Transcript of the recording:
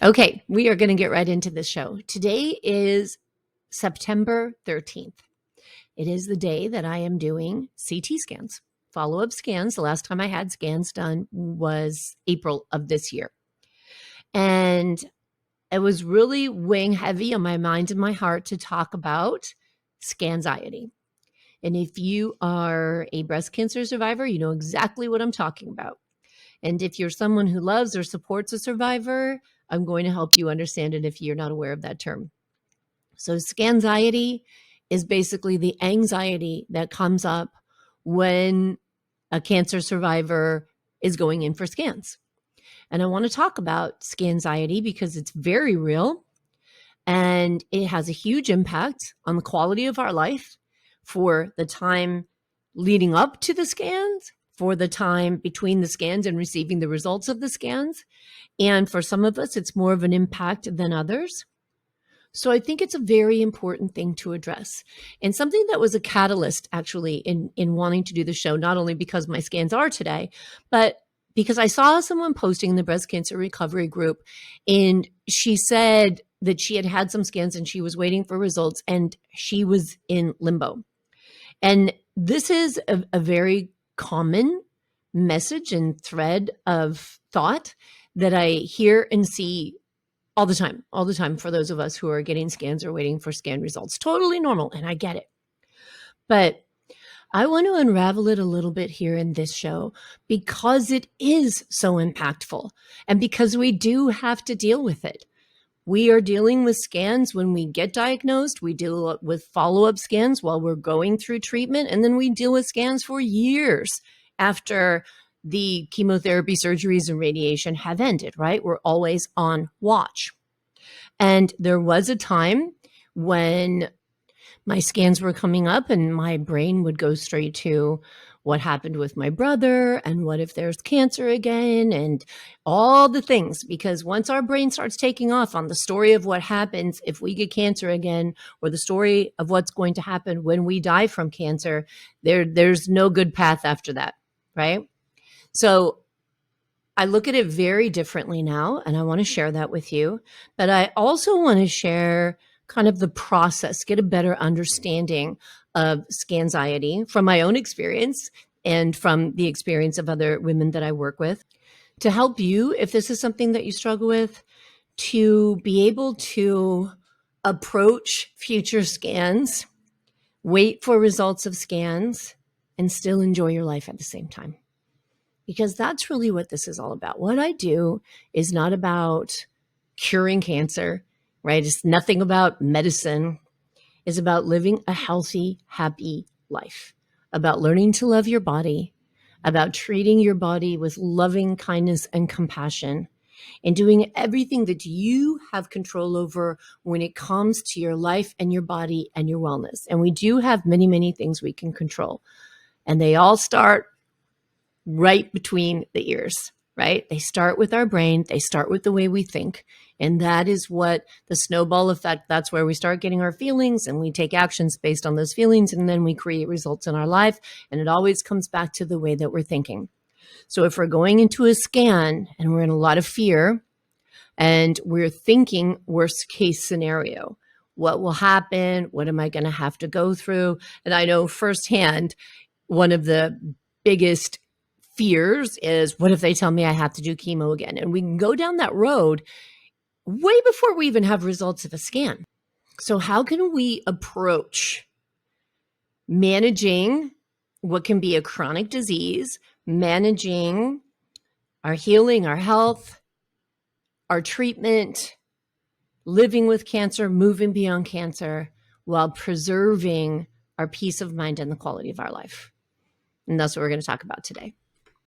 Okay, we are going to get right into this show. Today is September 13th. It is the day that I am doing CT scans, follow-up scans. The last time I had scans done was April of this year. And it was really weighing heavy on my mind and my heart to talk about Scanxiety. And if you are a breast cancer survivor, you know exactly what I'm talking about. And if you're someone who loves or supports a survivor, I'm going to help you understand it if you're not aware of that term. So Scanxiety is basically the anxiety that comes up when a cancer survivor is going in for scans. And I want to talk about Scanxiety because it's very real and it has a huge impact on the quality of our life for the time leading up to the scans, for the time between the scans and receiving the results of the scans. And for some of us, it's more of an impact than others. So I think it's a very important thing to address, and something that was a catalyst actually in wanting to do the show, not only because my scans are today, but because I saw someone posting in the breast cancer recovery group, and she said that she had had some scans and she was waiting for results and she was in limbo. And this is a very common message and thread of thought that I hear and see all the time for those of us who are getting scans or waiting for scan results. Totally normal, and I get it. But I want to unravel it a little bit here in this show because it is so impactful and because we do have to deal with it. We are dealing with scans when we get diagnosed. We deal with follow-up scans while we're going through treatment, and then we deal with scans for years after the chemotherapy, surgeries, and radiation have ended, right? We're always on watch. And there was a time when my scans were coming up and my brain would go straight to what happened with my brother and what if there's cancer again and all the things. Because once our brain starts taking off on the story of what happens if we get cancer again, or the story of what's going to happen when we die from cancer, there's no good path after that, right? So I look at it very differently now, and I want to share that with you. But I also want to share kind of the process, get a better understanding of Scanxiety from my own experience and from the experience of other women that I work with to help you, if this is something that you struggle with, to be able to approach future scans, wait for results of scans, and still enjoy your life at the same time. Because that's really what this is all about. What I do is not about curing cancer, right? It's nothing about medicine. It's about living a healthy, happy life, about learning to love your body, about treating your body with loving kindness and compassion, and doing everything that you have control over when it comes to your life and your body and your wellness. And we do have many, many things we can control. And they all start right between the ears, right? They start with our brain. They start with the way we think. And that is what the snowball effect, that's where we start getting our feelings and we take actions based on those feelings. And then we create results in our life. And it always comes back to the way that we're thinking. So if we're going into a scan and we're in a lot of fear and we're thinking worst case scenario, what will happen? What am I going to have to go through? And I know firsthand, one of the biggest fears is, what if they tell me I have to do chemo again? And we can go down that road way before we even have results of a scan. So how can we approach managing what can be a chronic disease, managing our healing, our health, our treatment, living with cancer, moving beyond cancer, while preserving our peace of mind and the quality of our life? And that's what we're going to talk about today.